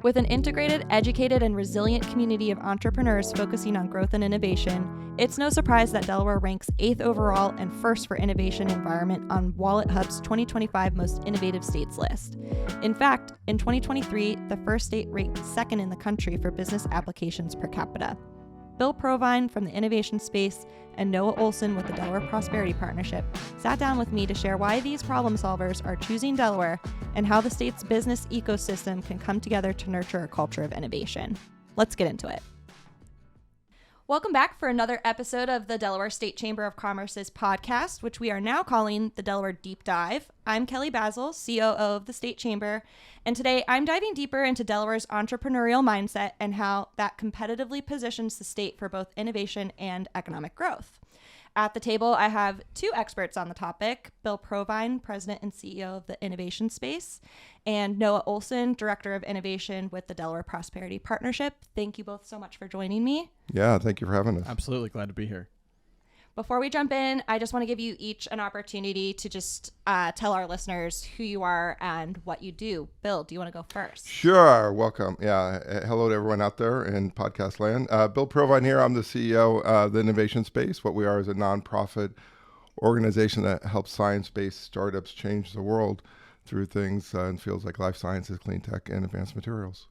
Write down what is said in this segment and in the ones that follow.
With an integrated, educated, and resilient community of entrepreneurs focusing on growth and innovation, it's no surprise that Delaware ranks 8th overall and 1st for innovation environment on WalletHub's 2025 Most Innovative States list. In fact, in 2023, the first state ranked 2nd in the country for business applications per capita. Bill Provine from the innovation space and Noah Olson with the Delaware Prosperity Partnership sat down with me to share why these problem solvers are choosing Delaware and how the state's business ecosystem can come together to nurture a culture of innovation. Let's get into it. Welcome back for another episode of the Delaware State Chamber of Commerce's podcast, which we are now calling the Delaware Deep Dive. I'm Kelly Basil, COO of the State Chamber, and today I'm diving deeper into Delaware's entrepreneurial mindset and how that competitively positions the state for both innovation and economic growth. At the table, I have two experts on the topic, Bill Provine, President and CEO of the Innovation Space, and Noah Olson, Director of Innovation with the Delaware Prosperity Partnership. Thank you both so much for joining me. Yeah, thank you for having us. Absolutely glad to be here. Before we jump in, I just want to give you each an opportunity to just tell our listeners who you are and what you do. Bill, do you want to go first? Sure. Welcome. Yeah. Hello to everyone out there in podcast land. Bill Provine here. I'm the CEO of the Innovation Space. What we are is a nonprofit organization that helps science-based startups change the world through things in fields like life sciences, clean tech, and advanced materials.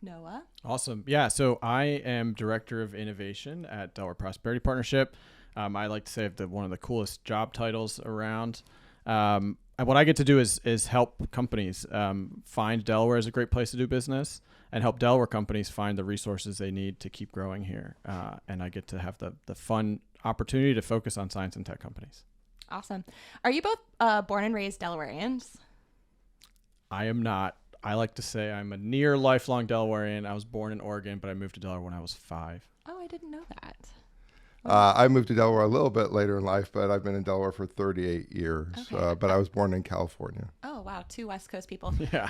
Noah? Awesome. Yeah, so I am Director of Innovation at Delaware Prosperity Partnership. I like to say I have one of the coolest job titles around. And what I get to do is help companies find Delaware as a great place to do business and help Delaware companies find the resources they need to keep growing here. And I get to have the fun opportunity to focus on science and tech companies. Awesome. Are you both born and raised Delawareans? I am not. I like to say I'm a near lifelong Delawarean. I was born in Oregon, but I moved to Delaware when I was 5. Oh, I didn't know that. I moved to Delaware a little bit later in life, but I've been in Delaware for 38 years. Okay. But I was born in California. Oh, wow. 2 West Coast people. Yeah.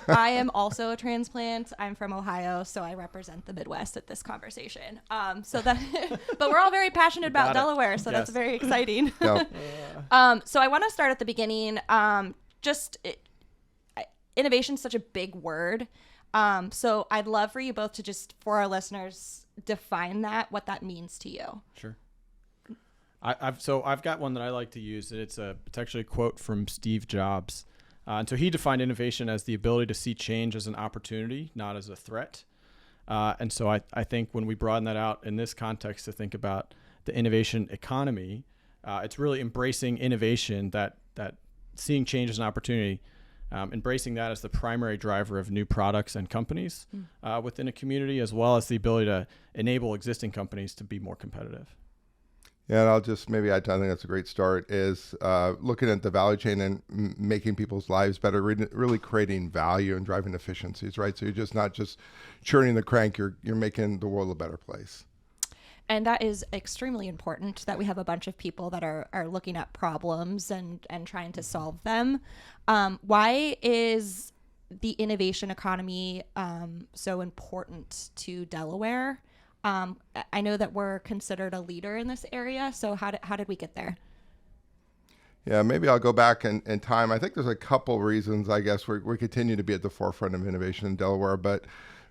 I am also a transplant. I'm from Ohio, so I represent the Midwest at this conversation. But we're all very passionate about Delaware, so that's very exciting. Yep. So I want to start at the beginning. Innovation is such a big word. So I'd love for you both to just, for our listeners, define what that means to you. Sure. I've got one that I like to use. It's actually a quote from Steve Jobs. And so he defined innovation as the ability to see change as an opportunity, not as a threat. And so I think when we broaden that out in this context to think about the innovation economy, it's really embracing innovation, that seeing change as an opportunity. Embracing that as the primary driver of new products and companies within a community, as well as the ability to enable existing companies to be more competitive. Yeah, and I'll just maybe I think that's a great start, is looking at the value chain and making people's lives better, really creating value and driving efficiencies, right? So you're just not just churning the crank, you're making the world a better place. And that is extremely important, that we have a bunch of people that are looking at problems and trying to solve them. Why is the innovation economy so important to Delaware? I know that we're considered a leader in this area, so how did we get there? Yeah, maybe I'll go back in time. I think there's a couple reasons, I guess, we continue to be at the forefront of innovation in Delaware, but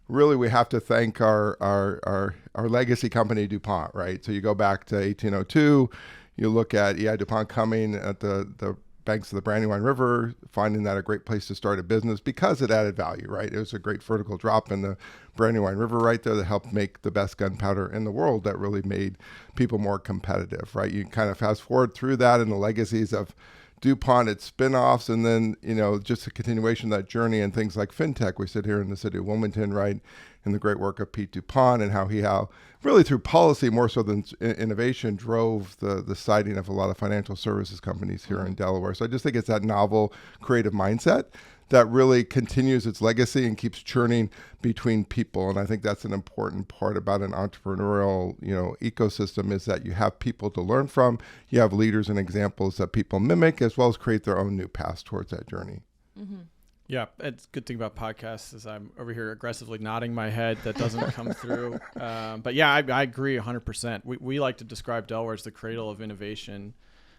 really, we have to thank our legacy company, DuPont, right? So you go back to 1802, you look at E.I. DuPont coming at the banks of the Brandywine River, finding that a great place to start a business because it added value, right? It was a great vertical drop in the Brandywine River right there that helped make the best gunpowder in the world, that really made people more competitive, right? You kind of fast forward through that and the legacies of DuPont, its spinoffs, and then, just a continuation of that journey and things like fintech. We sit here in the city of Wilmington, right, and the great work of Pete DuPont and how really through policy more so than innovation drove the siting of a lot of financial services companies here in Delaware. So I just think it's that novel creative mindset that really continues its legacy and keeps churning between people. And I think that's an important part about an entrepreneurial, ecosystem, is that you have people to learn from, you have leaders and examples that people mimic, as well as create their own new paths towards that journey. Mm-hmm. Yeah, it's a good thing about podcasts is I'm over here aggressively nodding my head. That doesn't come through. But yeah, I agree 100%. We like to describe Delaware as the cradle of innovation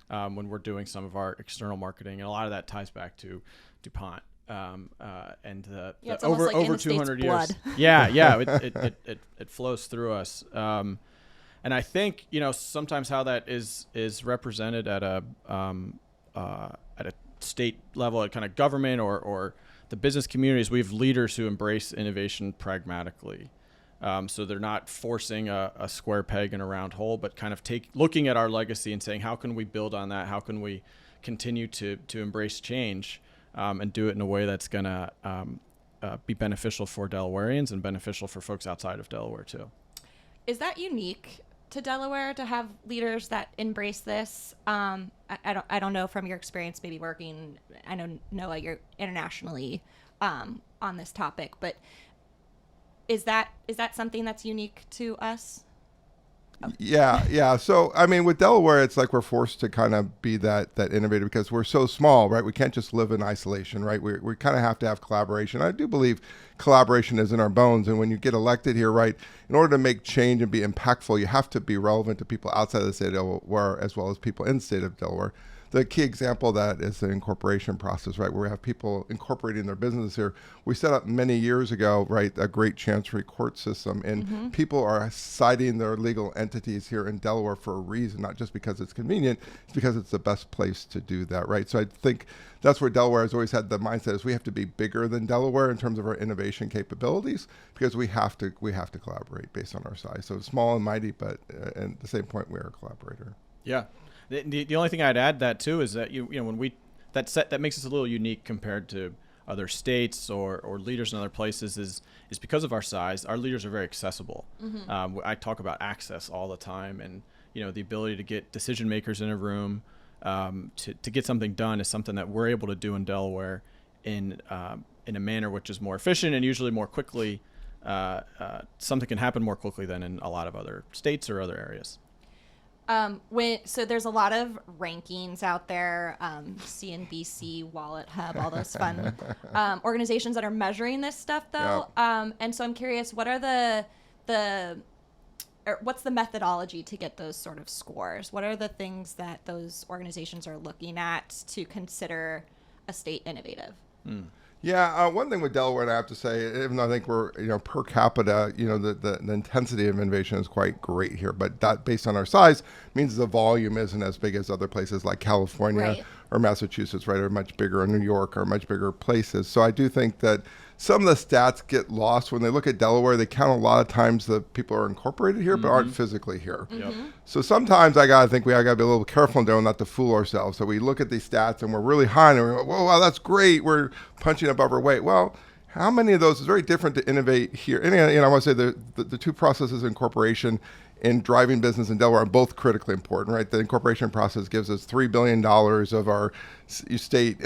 when we're doing some of our external marketing. And a lot of that ties back to DuPont. and the it's over almost like in over the state's 200 years. blood. Yeah, it flows through us. And I think sometimes how that is represented at a state level, at kind of government or the business communities, we have leaders who embrace innovation pragmatically. So they're not forcing a square peg in a round hole, but kind of looking at our legacy and saying, how can we build on that? How can we continue to embrace change and do it in a way that's going to be beneficial for Delawareans and beneficial for folks outside of Delaware too. Is that unique to Delaware to have leaders that embrace this? I don't know from your experience, maybe working. I know Noah, you're internationally on this topic, but is that something that's unique to us? Yeah. So, I mean, with Delaware, it's like we're forced to kind of be that innovator because we're so small, right? We can't just live in isolation, right? We kind of have to have collaboration. I do believe collaboration is in our bones. And when you get elected here, right, in order to make change and be impactful, you have to be relevant to people outside of the state of Delaware as well as people in the state of Delaware. The key example of that is the incorporation process, right, where we have people incorporating their business here. We set up many years ago, right, a great chancery court system, and people are citing their legal entities here in Delaware for a reason, not just because it's convenient, it's because it's the best place to do that, right? So I think that's where Delaware has always had the mindset is we have to be bigger than Delaware in terms of our innovation capabilities because we have to collaborate based on our size. So small and mighty, but at the same point, we're a collaborator. Yeah. The only thing I'd add that too is that when that makes us a little unique compared to other states or leaders in other places is because of our size. Our leaders are very accessible. I talk about access all the time, and the ability to get decision makers in a room to get something done is something that we're able to do in Delaware in a manner which is more efficient and usually more quickly. Something can happen more quickly than in a lot of other states or other areas. So there's a lot of rankings out there, CNBC, WalletHub, all those fun organizations that are measuring this stuff, though. Yep. And so I'm curious, what are what's the methodology to get those sort of scores? What are the things that those organizations are looking at to consider a state innovative? Yeah, one thing with Delaware, and I have to say, even though I think we're, per capita, the intensity of innovation is quite great here, but that based on our size means the volume isn't as big as other places like California right. or Massachusetts, right, or much bigger, or New York, or much bigger places. So I do think that some of the stats get lost when they look at Delaware. They count a lot of times the people are incorporated here, but aren't physically here. Yep. So sometimes I gotta be a little careful in doing not to fool ourselves. So we look at these stats and we're really high, and we go, "Whoa, wow, that's great. We're punching above our weight." Well, how many of those is very different to innovate here? And I want to say the two processes of incorporation and driving business in Delaware are both critically important, right? The incorporation process gives us $3 billion of our state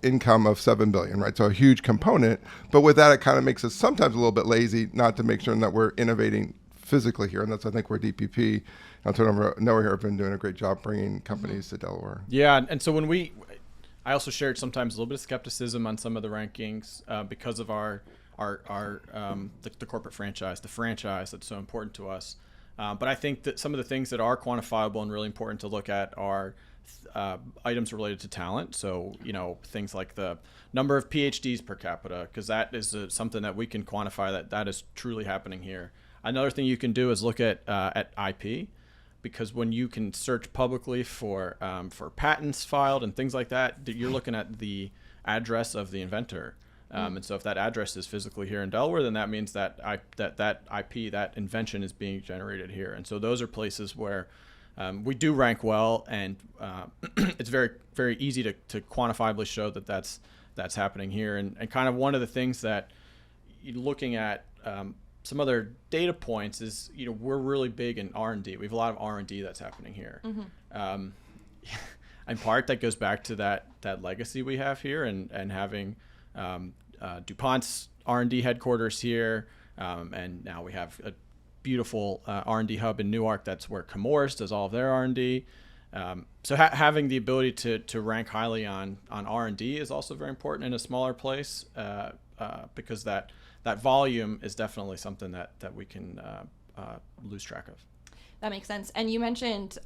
income of $7 billion, right? So a huge component. But with that, it kind of makes us sometimes a little bit lazy not to make sure that we're innovating physically here. And that's, I think, where DPP, I'll turn over Noah here, have been doing a great job bringing companies to Delaware. Yeah, and so I also shared sometimes a little bit of skepticism on some of the rankings because of the corporate franchise, the franchise that's so important to us. But I think that some of the things that are quantifiable and really important to look at are items related to talent. So, things like the number of PhDs per capita, because that is something that we can quantify that is truly happening here. Another thing you can do is look at IP, because when you can search publicly for patents filed and things like that, you're looking at the address of the inventor. And so if that address is physically here in Delaware, then that means that that IP, that invention is being generated here. And so those are places where we do rank well, and it's very, very easy to quantifiably show that that's happening here. And kind of one of the things that looking at some other data points is, we're really big in R&D. We have a lot of R&D that's happening here. In part, that goes back to that legacy we have here and having DuPont's R&D headquarters here, and now we have a beautiful R&D hub in Newark. That's where Chemours does all of their R&D. So having the ability to rank highly on R&D is also very important in a smaller place because that volume is definitely something that we can lose track of. That makes sense. And you mentioned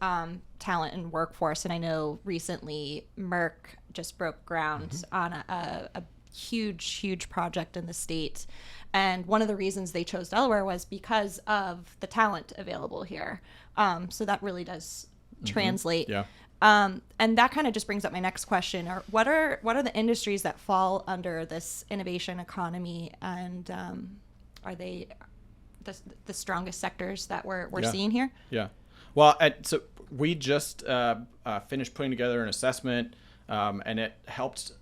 talent and workforce, and I know recently Merck just broke ground on a huge project in the state. And one of the reasons they chose Delaware was because of the talent available here. So that really does translate. Yeah. And that kind of just brings up my next question. What are the industries that fall under this innovation economy, and are they the strongest sectors that we're seeing here? Yeah. Well, so we just finished putting together an assessment, and it helped.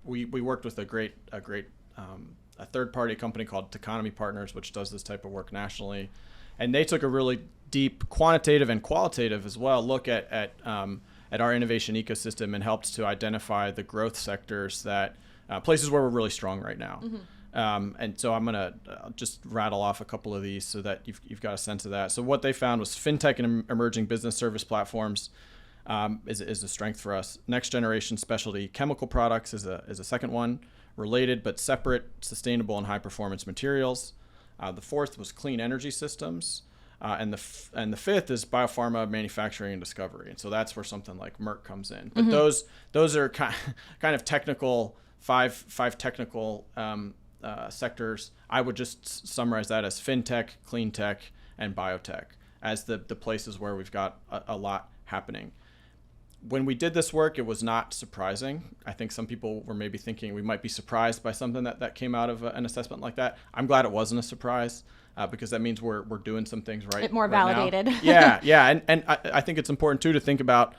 We worked with a third-party company called Teconomy Partners, which does this type of work nationally, and they took a really deep quantitative and qualitative as well look at our innovation ecosystem and helped to identify the growth sectors that places where we're really strong right now. And so I'm gonna just rattle off a couple of these so that you've got a sense of that. So what they found was fintech and emerging business service platforms is a strength for us. Next generation specialty chemical products is a second one. Related but separate, sustainable and high performance materials. The fourth was clean energy systems. And the fifth is biopharma manufacturing and discovery. And so that's where something like Merck comes in. But those are kind of technical, five technical sectors. I would just summarize that as fintech, clean tech, and biotech as the places where we've got a lot happening. When we did this work, it was not surprising. I think some people were maybe thinking we might be surprised by something that came out of an assessment like that. I'm glad it wasn't a surprise because that means we're doing some things right. More validated. Now. Yeah. And I think it's important, too, to think about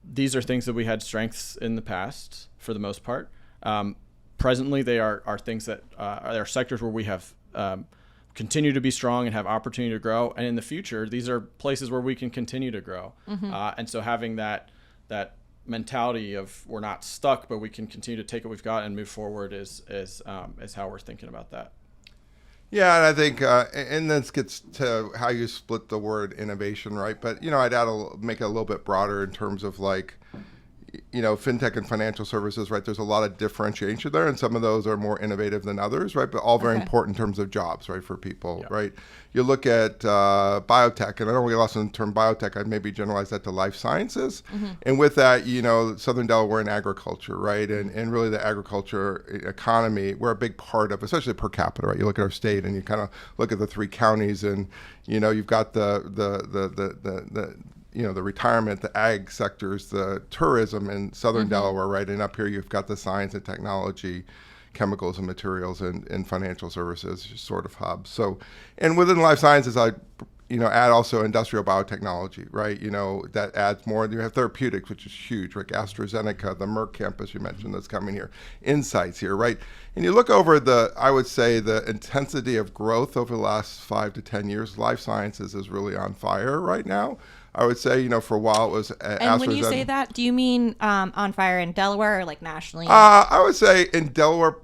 these are things that we had strengths in the past for the most part. Presently, they are things that are sectors where we have continue to be strong and have opportunity to grow. And in the future, these are places where we can continue to grow. And so having that mentality of we're not stuck, but we can continue to take what we've got and move forward is how we're thinking about that. Yeah, and I think, and this gets to how you split the word innovation, right? But, I'd make it a little bit broader in terms of like, fintech and financial services, right? There's a lot of differentiation there, and some of those are more innovative than others, right? But all very important in terms of jobs, right, for people, right? You look at biotech, and I don't really lost in the term biotech. I'd maybe generalize that to life sciences. And with that, Southern Delaware and agriculture, right? And really the agriculture economy, we're a big part of, especially per capita, right? You look at our state and you kind of look at the three counties and, you've got the retirement, the ag sectors, the tourism in Southern Delaware, right? And up here, you've got the science and technology, chemicals and materials, and financial services sort of hubs. So, and within life sciences, I, add also industrial biotechnology, right? That adds more. You have therapeutics, which is huge, like AstraZeneca, the Merck campus you mentioned that's coming here, insights here, right? And you look over I would say the intensity of growth over the last 5 to 10 years, life sciences is really on fire right now. I would say, for a while it was AstraZeneca. And when you say that, do you mean on fire in Delaware or like nationally? I would say in Delaware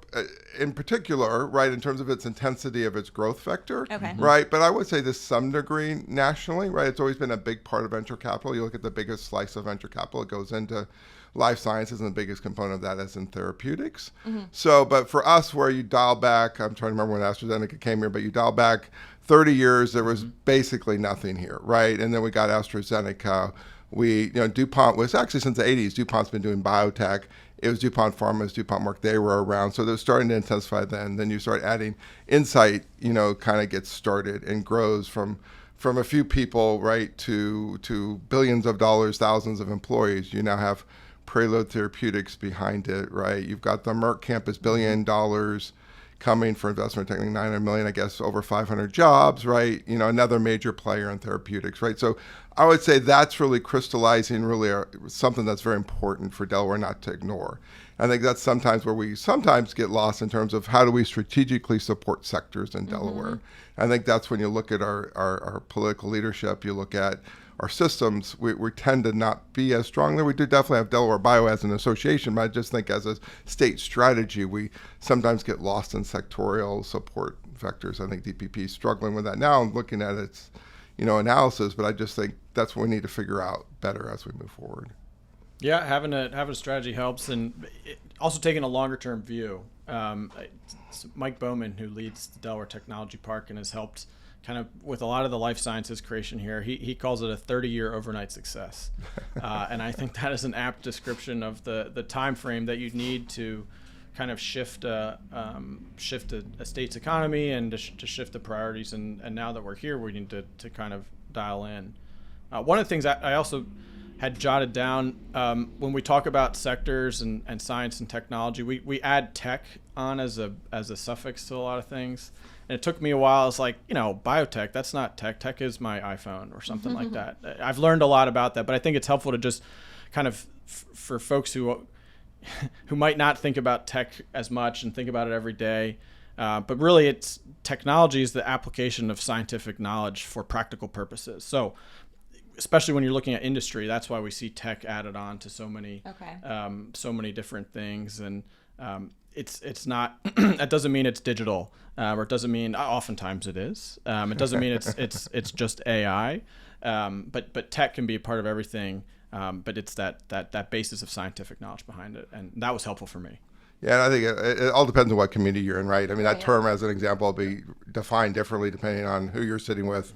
in particular, right, in terms of its intensity of its growth vector, right? But I would say to some degree nationally, right? It's always been a big part of venture capital. You look at the biggest slice of venture capital, it goes into life sciences, and the biggest component of that is in therapeutics. So, but for us, where you dial back, I'm trying to remember when AstraZeneca came here, but you dial back 30 years, there was basically nothing here, right? And then we got AstraZeneca. DuPont was actually since the 80s, DuPont's been doing biotech. It was DuPont Pharma, it was DuPont Merck, they were around. So they're starting to intensify then. Then you start adding Insight, kind of gets started and grows from a few people, right, to billions of dollars, thousands of employees. You now have Prelude Therapeutics behind it, right? You've got the Merck campus, $1 billion coming for investment, technically $900 million, I guess, over 500 jobs, right? Another major player in therapeutics, right? So I would say that's really crystallizing really something that's very important for Delaware not to ignore. I think that's sometimes where we sometimes get lost in terms of how do we strategically support sectors in Delaware. I think that's when you look at our political leadership, you look at our systems, we tend to not be as strong there. We do definitely have Delaware Bio as an association, but I just think as a state strategy, we sometimes get lost in sectorial support vectors. I think DPP is struggling with that now and looking at its analysis, but I just think that's what we need to figure out better as we move forward. Yeah, having a strategy helps, and also taking a longer term view. Mike Bowman, who leads the Delaware Technology Park and has helped kind of with a lot of the life sciences creation here, he calls it a 30-year overnight success. And I think that is an apt description of the time frame that you need to kind of shift a state's economy and to shift the priorities. And now that we're here, we need to kind of dial in. One of the things I also had jotted down, when we talk about sectors and science and technology, we add tech on as a suffix to a lot of things. And it took me a while. It's like, biotech, that's not tech. Tech is my iPhone or something like that. I've learned a lot about that, but I think it's helpful to just kind of, for folks who might not think about tech as much and think about it every day. But really, it's technology is the application of scientific knowledge for practical purposes. So especially when you're looking at industry, that's why we see tech added on to so many different things. And it's not that doesn't mean it's digital, or it doesn't mean oftentimes it is. It doesn't mean it's just AI, but tech can be a part of everything. But it's that basis of scientific knowledge behind it, and that was helpful for me. Yeah, and I think it all depends on what community you're in, right? I mean, that term, as an example, will be defined differently depending on who you're sitting with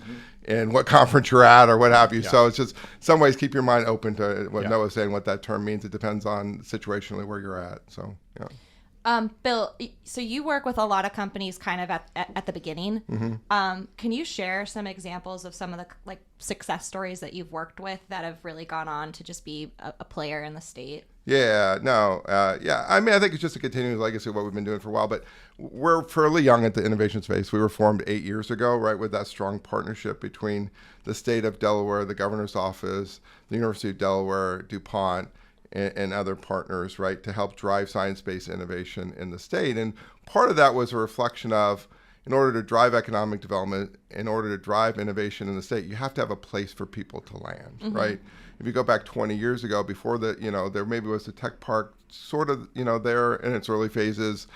and what conference you're at or what have you. Yeah. So it's just, some ways, keep your mind open to what Noah's saying, what that term means. It depends on situationally where you're at. So, yeah. Bill, so you work with a lot of companies kind of at the beginning. Can you share some examples of some of the success stories that you've worked with that have really gone on to just be a player in the state? Yeah, no, I mean, I think it's just a continuing legacy of what we've been doing for a while, but we're fairly young at the innovation space. We were formed 8 years ago, right, with that strong partnership between the state of Delaware, the governor's office, the University of Delaware, DuPont, and other partners, right, to help drive science-based innovation in the state. And part of that was a reflection of, in order to drive economic development, in order to drive innovation in the state, you have to have a place for people to land, right? If you go back 20 years ago, before that, there maybe was a tech park sort of, there in its early phases.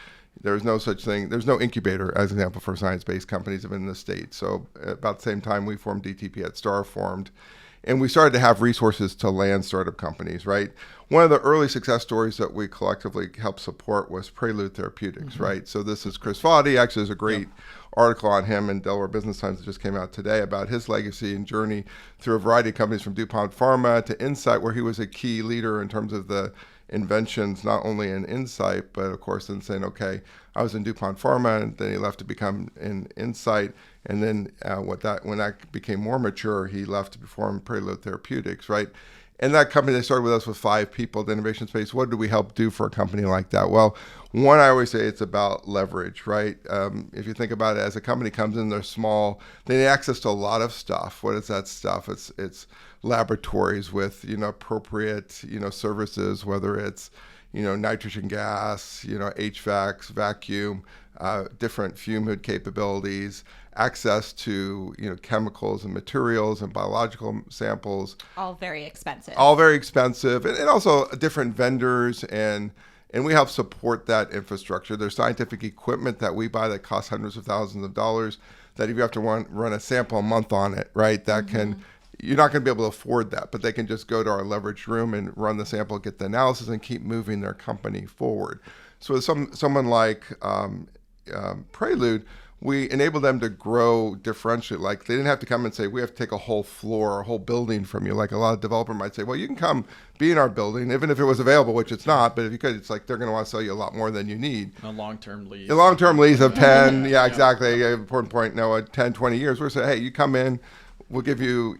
There's no such thing. There's no incubator, as an example, for science-based companies in the state. So about the same time we formed DTP at Star formed. And we started to have resources to land startup companies, right? One of the early success stories that we collectively helped support was Prelude Therapeutics, right? So this is Chris Foddy. Actually, there's a great article on him in Delaware Business Times that just came out today about his legacy and journey through a variety of companies from DuPont Pharma to Insight, where he was a key leader in terms of the inventions, not only in Insight, but of course in saying, okay, I was in DuPont Pharma, and then he left to become in Insight. And then when that became more mature, he left to form Prelude Therapeutics, right? And that company, they started with us with 5 people, the innovation space. What do we help do for a company like that? Well, one, I always say it's about leverage, right? If you think about it, as a company comes in, they're small, they need access to a lot of stuff. What is that stuff? It's laboratories with, appropriate, services, whether it's, nitrogen gas, HVAC, vacuum, different fume hood capabilities, access to chemicals and materials and biological samples. All very expensive. And also different vendors, and we help support that infrastructure. There's scientific equipment that we buy that costs hundreds of thousands of dollars, that if you have to run a sample a month on it, right, that you're not going to be able to afford that, but they can just go to our leverage room and run the sample, get the analysis, and keep moving their company forward. So with someone like Prelude, we enable them to grow differentially. Like, they didn't have to come and say, we have to take a whole floor or a whole building from you. Like a lot of developer might say, well, you can come be in our building, even if it was available, which it's not. But if you could, it's like they're going to want to sell you a lot more than you need. A long-term lease. A long-term lease of 10, exactly. Important point, 10, 20 years. We're saying, hey, you come in, we'll give you,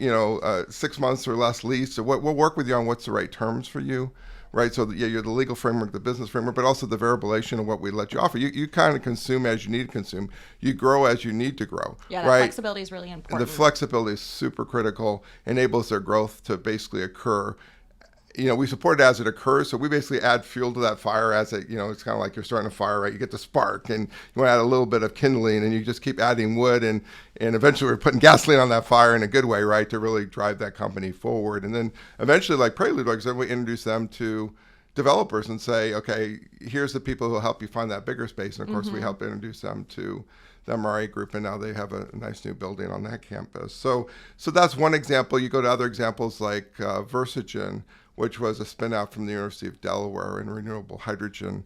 6 months or less lease. So we'll work with you on what's the right terms for you. Right, so you're the legal framework, the business framework, but also the variabilization of what we let you offer. You kind of consume as you need to consume. You grow as you need to grow. Yeah, that flexibility is really important. The flexibility is super critical, enables their growth to basically occur. We support it as it occurs, so we basically add fuel to that fire as it, it's kind of like you're starting a fire, right? You get the spark, and you want to add a little bit of kindling, and you just keep adding wood, and eventually we're putting gasoline on that fire in a good way, right, to really drive that company forward. And then eventually, like Prelude, like I said, we introduce them to developers and say, okay, here's the people who will help you find that bigger space. And of course, we help introduce them to the MRA group, and now they have a nice new building on that campus. So that's one example. You go to other examples like Versogen, which was a spin out from the University of Delaware in renewable hydrogen.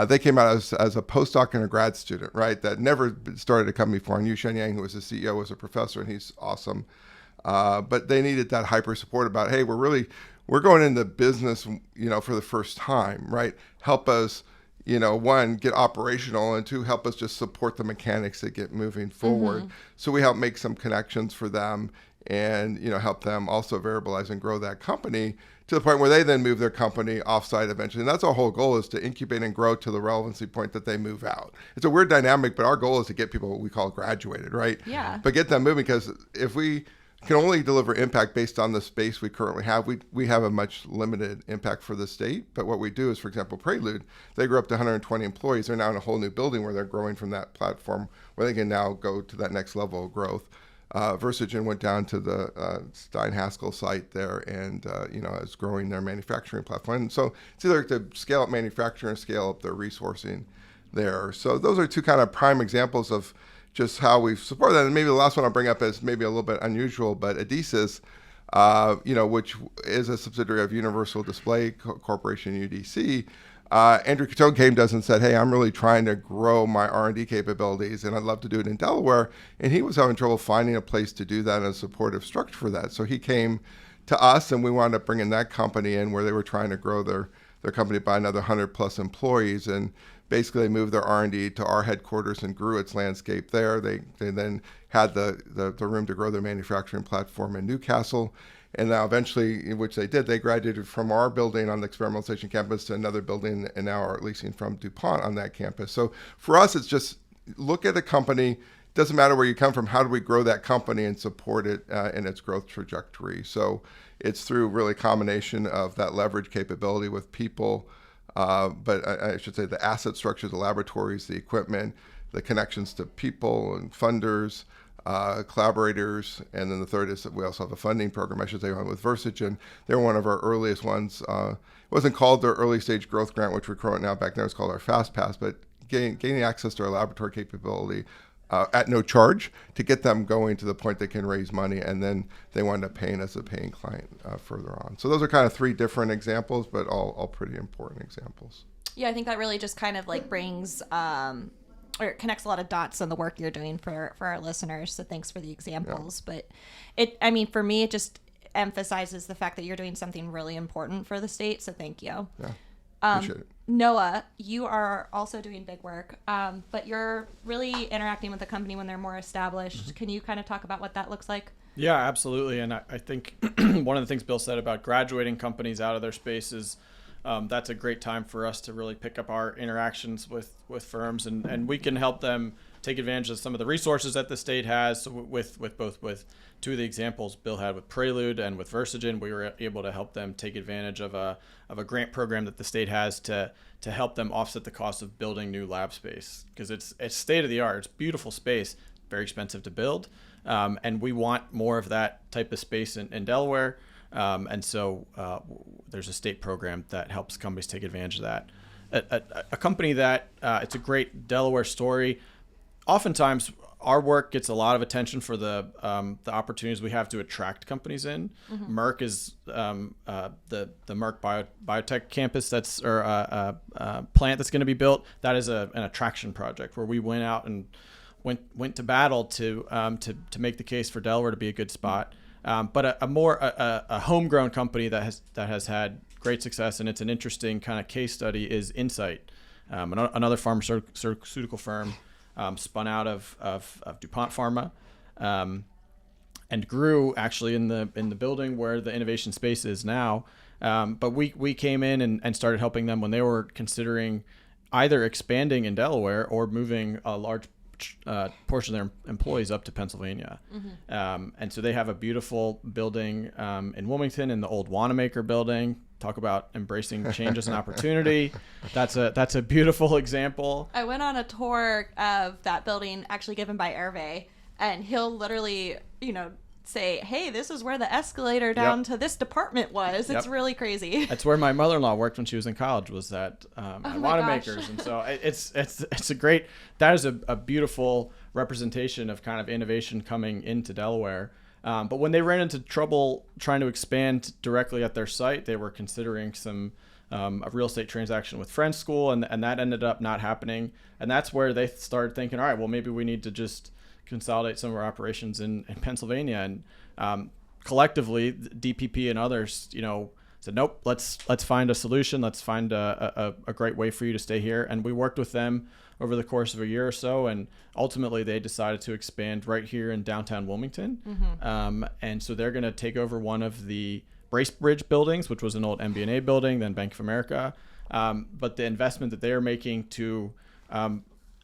They came out as a postdoc and a grad student, right, that never started a company before. And Yu Shenyang, who was the CEO, was a professor, and he's awesome. But they needed that hyper support about, hey, we're going into business, for the first time, right? Help us, one, get operational, and two, help us just support the mechanics that get moving forward. So we help make some connections for them and, help them also variabilize and grow that company to the point where they then move their company offsite eventually. And that's our whole goal, is to incubate and grow to the relevancy point that they move out. It's a weird dynamic, but our goal is to get people what we call graduated, right? Yeah. But get them moving, because if we can only deliver impact based on the space we currently have, we have a much limited impact for the state. But what we do is, for example, Prelude, they grew up to 120 employees. They're now in a whole new building where they're growing from that platform where they can now go to that next level of growth. Versigent went down to the Stein Haskell site there and, is growing their manufacturing platform. And so it's either to scale up manufacturing or scale up their resourcing there. So those are two kind of prime examples of just how we've supported that. And maybe the last one I'll bring up is maybe a little bit unusual, but Adhesive, which is a subsidiary of Universal Display Corporation, UDC, Andrew Catone came to us and said, hey, I'm really trying to grow my R&D capabilities, and I'd love to do it in Delaware. And he was having trouble finding a place to do that and a supportive structure for that. So he came to us, and we wound up bringing that company in where they were trying to grow their company by another 100 plus employees. And basically they moved their R&D to our headquarters and grew its landscape there. They then had the room to grow their manufacturing platform in Newcastle. And now eventually, which they did, they graduated from our building on the experimental station campus to another building, and now are leasing from DuPont on that campus. So for us, it's just look at a company. Doesn't matter where you come from. How do we grow that company and support it in its growth trajectory? So it's through really a combination of that leverage capability with people, but I should say the asset structure, the laboratories, the equipment, the connections to people and funders, collaborators, and then the third is that we also have a funding program, I should say, with Versigent. They were one of our earliest ones. It wasn't called their early stage growth grant, which we're calling it now. Back then it was called our Fast Pass, but gaining access to our laboratory capability at no charge to get them going to the point they can raise money, and then they wind up paying as a paying client further on. So those are kind of three different examples, but all pretty important examples. Yeah, I think that really just kind of like brings or it connects a lot of dots on the work you're doing for our listeners. So thanks for the examples. Yeah. But for me, it just emphasizes the fact that you're doing something really important for the state. So thank you. Yeah, appreciate it. Noah, you are also doing big work, but you're really interacting with the company when they're more established. Mm-hmm. Can you kind of talk about what that looks like? Yeah, absolutely. And I think one of the things Bill said about graduating companies out of their spaces, that's a great time for us to really pick up our interactions with firms, and we can help them take advantage of some of the resources that the state has. So with two of the examples Bill had with Prelude and with Versigent, we were able to help them take advantage of a grant program that the state has to help them offset the cost of building new lab space, because it's state of the art. It's beautiful space, very expensive to build, and we want more of that type of space in Delaware. And so there's a state program that helps companies take advantage of that. A company that it's a great Delaware story. Oftentimes, our work gets a lot of attention for the opportunities we have to attract companies in. Mm-hmm. Merck is the Merck biotech campus that's plant that's going to be built. That is an attraction project where we went out and went to battle to make the case for Delaware to be a good spot. But a homegrown company that has had great success, and it's an interesting kind of case study, is Insight, another pharmaceutical firm spun out of DuPont Pharma, and grew actually in the building where the innovation space is now. But we came in and started helping them when they were considering either expanding in Delaware or moving a large portion of their employees up to Pennsylvania. Mm-hmm. And so they have a beautiful building in Wilmington, in the old Wanamaker building. Talk about embracing change as an opportunity. That's a beautiful example. I went on a tour of that building, actually given by Hervé, and he'll literally, say, hey, this is where the escalator down to this department was. It's really crazy. That's where my mother-in-law worked when she was in college, was at Wanamaker's. And so it's a great, that is a beautiful representation of kind of innovation coming into Delaware. But when they ran into trouble trying to expand directly at their site, they were considering a real estate transaction with Friends School, and that ended up not happening. And that's where they started thinking, all right, well, maybe we need to just consolidate some of our operations in Pennsylvania. And collectively, DPP and others, said, nope, let's find a solution. Let's find a great way for you to stay here. And we worked with them over the course of a year or so, and ultimately they decided to expand right here in downtown Wilmington. And so they're going to take over one of the Bracebridge buildings, which was an old MBNA building, then Bank of America. But the investment that they are making to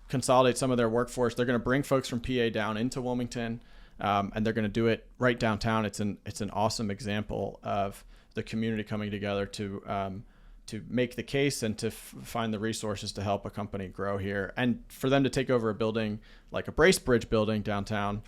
consolidate some of their workforce, they're going to bring folks from PA down into Wilmington, and they're going to do it right downtown. It's an awesome example of the community coming together to make the case and to find the resources to help a company grow here. And for them to take over a building like a Bracebridge building downtown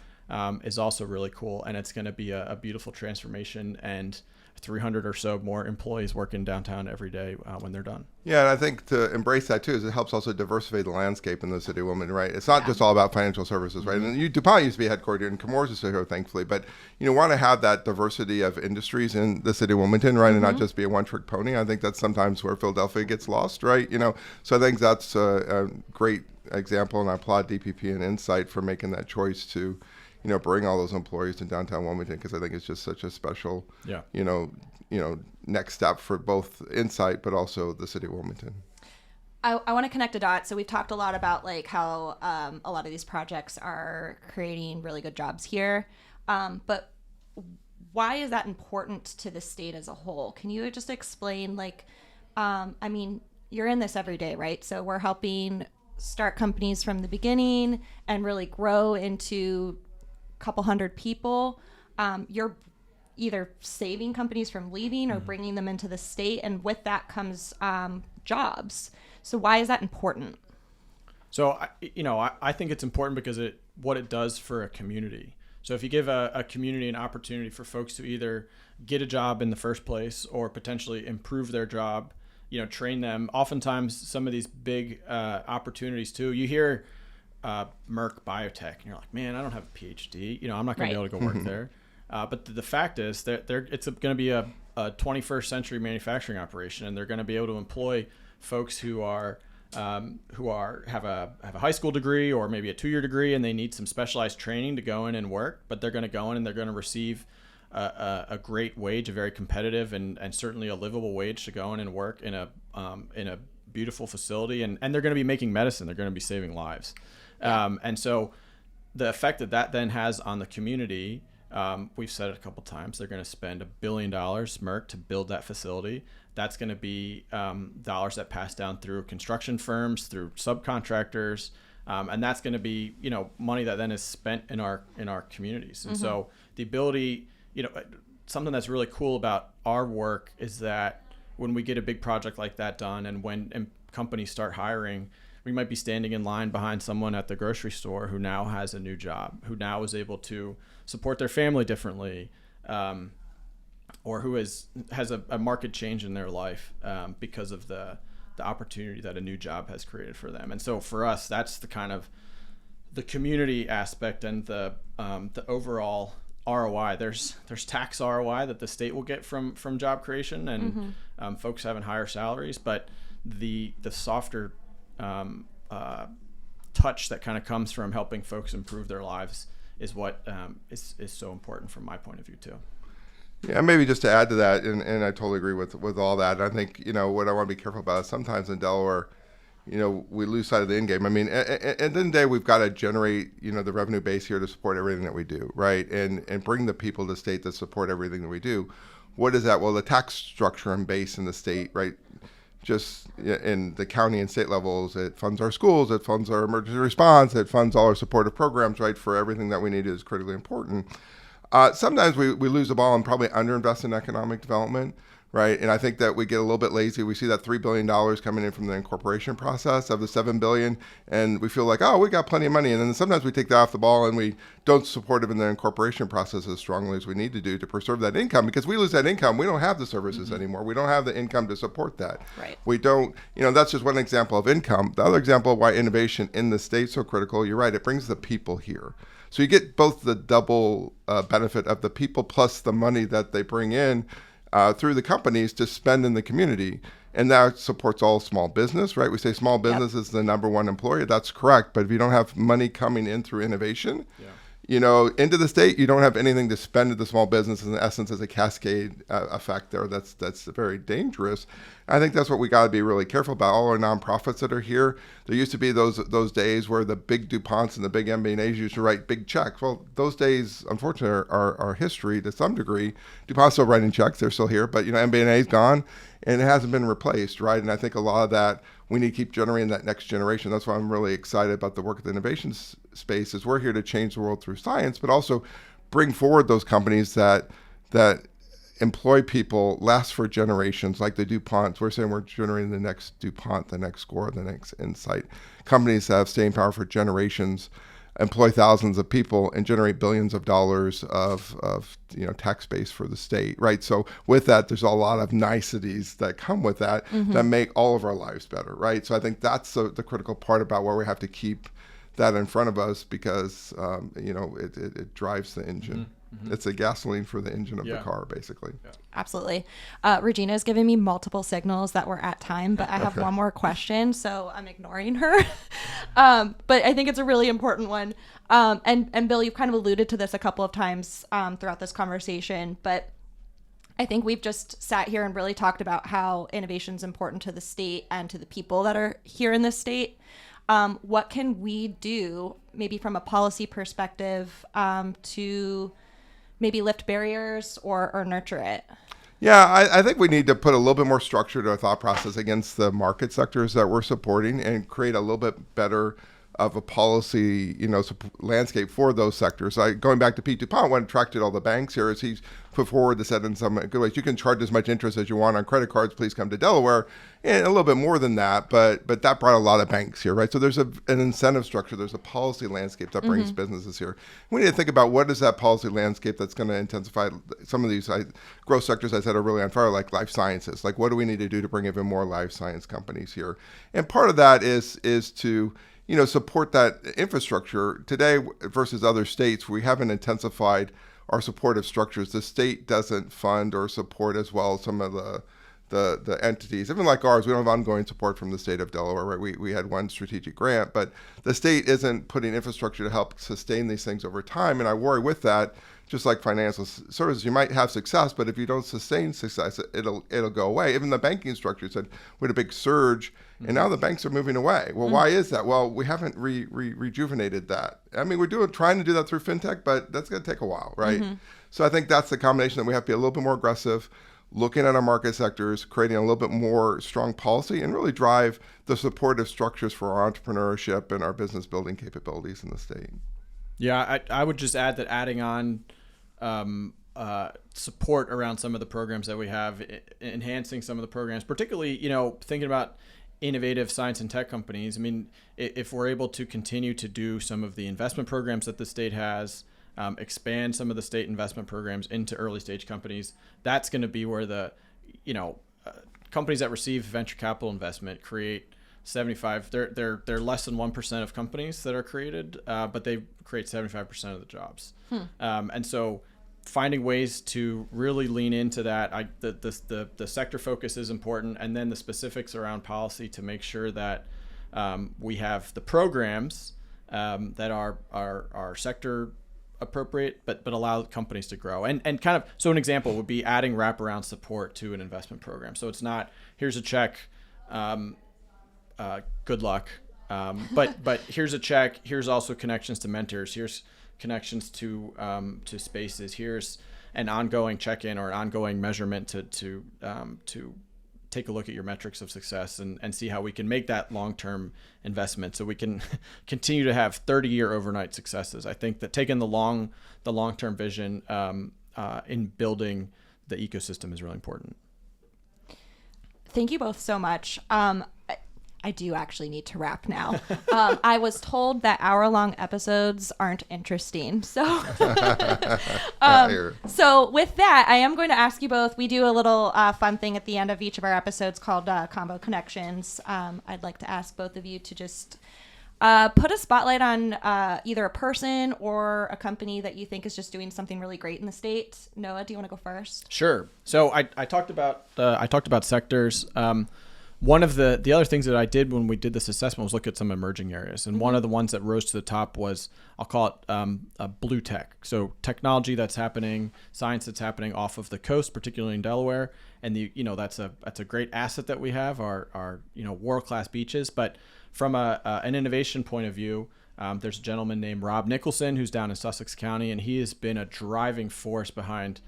is also really cool. And it's going to be a beautiful transformation, and 300 or so more employees working downtown every day when they're done. Yeah, and I think to embrace that too is it helps also diversify the landscape in the city of Wilmington, right? It's not just all about financial services, right? And DuPont used to be headquartered in Chemours is here, thankfully, but you want to have that diversity of industries in the city of Wilmington, right? And not just be a one-trick pony. I think that's sometimes where Philadelphia gets lost, right? So I think that's a great example, and I applaud DPP and Insight for making that choice to bring all those employees to downtown Wilmington, because I think it's just such a special, next step for both Insight, but also the city of Wilmington. I want to connect a dot. So we've talked a lot about like how a lot of these projects are creating really good jobs here. But why is that important to the state as a whole? Can you just explain, you're in this every day, right? So we're helping start companies from the beginning and really grow into couple hundred people. You're either saving companies from leaving or bringing them into the state, and with that comes jobs. So why is that important? So I think it's important because what it does for a community. So if you give a community an opportunity for folks to either get a job in the first place or potentially improve their job, train them. Oftentimes some of these big opportunities too, you hear Merck Biotech, and you're like, man, I don't have a PhD. I'm not going to be able to go work there. But the fact is that it's going to be a 21st century manufacturing operation, and they're going to be able to employ folks who have a high school degree or maybe a 2-year degree, and they need some specialized training to go in and work. But they're going to go in and they're going to receive a great wage, a very competitive and certainly a livable wage to go in and work in a beautiful facility, and they're going to be making medicine. They're going to be saving lives. And so the effect that then has on the community, we've said it a couple times, they're going to spend $1 billion, Merck, to build that facility. That's going to be dollars that pass down through construction firms, through subcontractors, and that's going to be money that then is spent in our communities. And so the ability, something that's really cool about our work is that when we get a big project like that done, and when companies start hiring, we might be standing in line behind someone at the grocery store who now has a new job, who now is able to support their family differently, or who has a market change in their life because of the opportunity that a new job has created for them. And so for us, that's the kind of the community aspect and the overall ROI. There's tax ROI that the state will get from job creation and folks having higher salaries, but the softer touch that kind of comes from helping folks improve their lives is what is so important from my point of view too. Yeah, maybe just to add to that, and I totally agree with all that. I think what I want to be careful about is sometimes in Delaware, we lose sight of the end game. I mean, at the end of the day, we've got to generate the revenue base here to support everything that we do, right? And bring the people to the state that support everything that we do. What is that? Well, the tax structure and base in the state, right? Just in the county and state levels, it funds our schools, it funds our emergency response, it funds all our supportive programs, right? For everything that we need is critically important. Sometimes we lose the ball and probably underinvest in economic development, right? And I think that we get a little bit lazy. We see that $3 billion coming in from the incorporation process of the $7 billion, and we feel like, oh, we got plenty of money. And then sometimes we take that off the ball and we don't support it in the incorporation process as strongly as we need to do to preserve that income, because we lose that income. We don't have the services anymore. We don't have the income to support that. Right. We don't, that's just one example of income. The other example of why innovation in the state is so critical, you're right, it brings the people here. So you get both the double benefit of the people plus the money that they bring in through the companies to spend in the community. And that supports all small business, right? We say small business is the number one employer. That's correct. But if you don't have money coming in through innovation, into the state, you don't have anything to spend at the small business. In essence, as a cascade effect there, that's very dangerous. I think that's what we got to be really careful about. All our nonprofits that are here, there used to be those days where the big DuPonts and the big MBNAs used to write big checks. Well, those days, unfortunately, are history to some degree. DuPont's still writing checks; they're still here, but MBNA's gone, and it hasn't been replaced, right? And I think a lot of that, we need to keep generating that next generation. That's why I'm really excited about the work at the innovation space. Is we're here to change the world through science, but also bring forward those companies that employ people, last for generations, like the DuPonts. We're saying we're generating the next DuPont, the next Score, the next Insight. Companies that have staying power for generations, employ thousands of people, and generate billions of dollars of tax base for the state, right? So with that, there's a lot of niceties that come with that that make all of our lives better, right? So I think that's the critical part about where we have to keep that in front of us, because it drives the engine. It's a gasoline for the engine of the car, basically. Absolutely. Regina is giving me multiple signals that we're at time, but I have one more question, so I'm ignoring her. But I think it's a really important one. And Bill, you've kind of alluded to this a couple of times throughout this conversation, but I think we've just sat here and really talked about how innovation is important to the state and to the people that are here in this state. What can we do, maybe from a policy perspective, to maybe lift barriers or nurture it? Yeah, I think we need to put a little bit more structure to our thought process against the market sectors that we're supporting, and create a little bit better of a policy, landscape for those sectors. Going back to Pete DuPont, what attracted all the banks here is he's put forward this, said in some good ways, you can charge as much interest as you want on credit cards, please come to Delaware, and a little bit more than that, but that brought a lot of banks here, right? So there's an incentive structure, there's a policy landscape that brings businesses here. We need to think about what is that policy landscape that's going to intensify some of these growth sectors I said are really on fire, like life sciences. Like, what do we need to do to bring even more life science companies here? And part of that is to support that infrastructure. Today versus other states, we haven't intensified our supportive structures. The state doesn't fund or support as well some of the entities. Even like ours, we don't have ongoing support from the state of Delaware, right? We had one strategic grant, but the state isn't putting infrastructure to help sustain these things over time. And I worry with that, just like financial services, you might have success, but if you don't sustain success, it'll go away. Even the banking structure said we had a big surge, and now the banks are moving away. Well, why is that? Well, we haven't rejuvenated that. I mean, we're trying to do that through fintech, but that's going to take a while, right? So I think that's the combination that we have to be a little bit more aggressive, looking at our market sectors, creating a little bit more strong policy, and really drive the supportive structures for our entrepreneurship and our business building capabilities in the state. Yeah, I would just add that adding on support around some of the programs that we have, enhancing some of the programs, particularly, thinking about innovative science and tech companies. I mean, if we're able to continue to do some of the investment programs that the state has, expand some of the state investment programs into early stage companies, that's going to be where the, companies that receive venture capital investment create 75. They're less than 1% of companies that are created, but they create 75% of the jobs. And so finding ways to really lean into that, the sector focus is important, and then the specifics around policy to make sure that we have the programs that are sector appropriate, but allow companies to grow. And kind of, so an example would be adding wraparound support to an investment program. So it's not, here's a check, good luck, but here's a check, here's also connections to mentors, here's connections to spaces, here's an ongoing check-in or an ongoing measurement to take a look at your metrics of success and see how we can make that long-term investment so we can continue to have 30-year overnight successes. I think that taking the long-term vision in building the ecosystem is really important. Thank you both so much. I do actually need to wrap now. I was told that hour-long episodes aren't interesting. So so with that, I am going to ask you both, we do a little fun thing at the end of each of our episodes called Combo Connections. I'd like to ask both of you to just put a spotlight on either a person or a company that you think is just doing something really great in the state. Noah, do you want to go first? Sure. So I talked about sectors. one of the other things that I did when we did this assessment was look at some emerging areas. And one of the ones that rose to the top was, I'll call it blue tech. So technology that's happening, science that's happening off of the coast, particularly in Delaware. And that's a great asset that we have, our world-class beaches. But from an innovation point of view, there's a gentleman named Rob Nicholson who's down in Sussex County, and he has been a driving force behind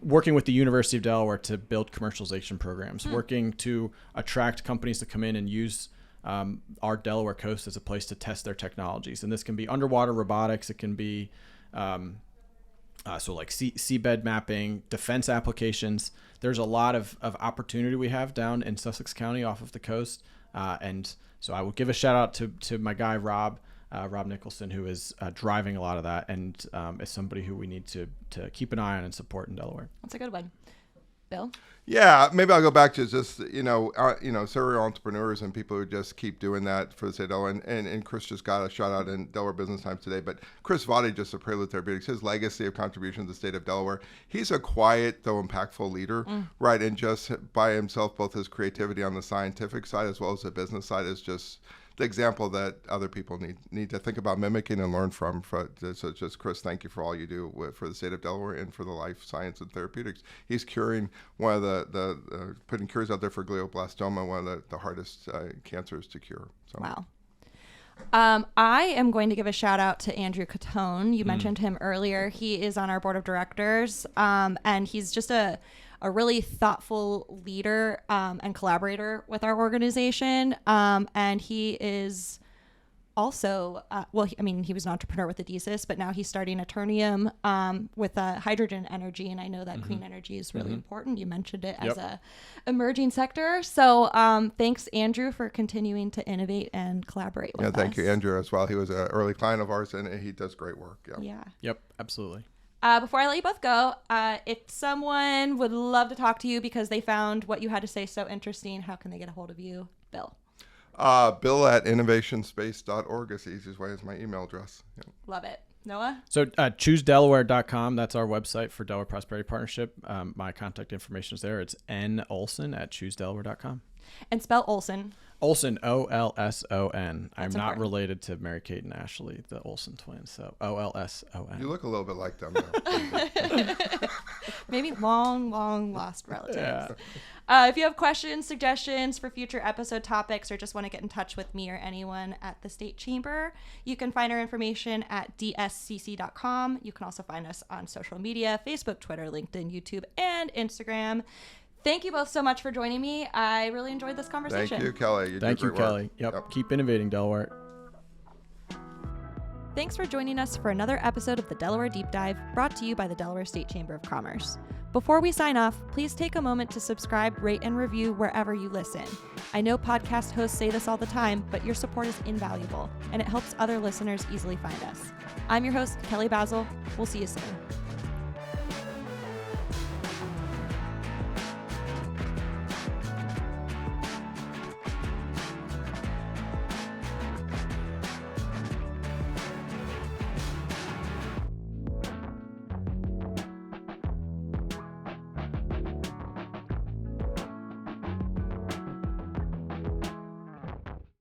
working with the University of Delaware to build commercialization programs, working to attract companies to come in and use our Delaware coast as a place to test their technologies. And this can be underwater robotics. It can be like seabed mapping, defense applications. There's a lot of opportunity we have down in Sussex County off of the coast. And so I will give a shout out to my guy, Rob Nicholson, who is driving a lot of that and is somebody who we need to keep an eye on and support in Delaware. That's a good one. Bill? Yeah, maybe I'll go back to just, serial entrepreneurs and people who just keep doing that for the state of Delaware. And Chris just got a shout out in Delaware Business Times today. But Chris Vadi, just of Prelude Therapeutics, his legacy of contribution to the state of Delaware, he's a quiet, though impactful leader, right? And just by himself, both his creativity on the scientific side as well as the business side is just the example that other people need to think about mimicking and learn from. So just Chris, thank you for all you do for the state of Delaware and for the life science and therapeutics. He's curing one of the putting cures out there for glioblastoma, one of the hardest cancers to cure. So. Wow. I am going to give a shout out to Andrew Catone. You mentioned him earlier. He is on our board of directors, and he's just a really thoughtful leader and collaborator with our organization. And he is also, he was an entrepreneur with Adhesius, but now he's starting Eternium with hydrogen energy. And I know that clean energy is really important. You mentioned it as a emerging sector. So thanks, Andrew, for continuing to innovate and collaborate with us. Yeah, thank you, Andrew, as well. He was an early client of ours, and he does great work. Yeah. Yep, absolutely. Before I let you both go, if someone would love to talk to you because they found what you had to say so interesting, how can they get a hold of you, Bill? Bill at innovationspace.org is the easiest way, is my email address. Yeah. Love it. Noah? So choosedelaware.com. That's our website for Delaware Prosperity Partnership. My contact information is there. It's nolson@choosedelaware.com. And spell Olson. Olson, Olson. I'm not important. related to Mary Kate and Ashley, the Olson twins. So Olson. You look a little bit like them, though. Maybe long lost relatives. Yeah. If you have questions, suggestions for future episode topics, or just want to get in touch with me or anyone at the State Chamber, you can find our information at dscc.com. You can also find us on social media, Facebook, Twitter, LinkedIn, YouTube, and Instagram. Thank you both so much for joining me. I really enjoyed this conversation. Thank you, Kelly. Thank you, Kelly. Yep. Keep innovating, Delaware. Thanks for joining us for another episode of the Delaware Deep Dive, brought to you by the Delaware State Chamber of Commerce. Before we sign off, please take a moment to subscribe, rate, and review wherever you listen. I know podcast hosts say this all the time, but your support is invaluable, and it helps other listeners easily find us. I'm your host, Kelly Basil. We'll see you soon.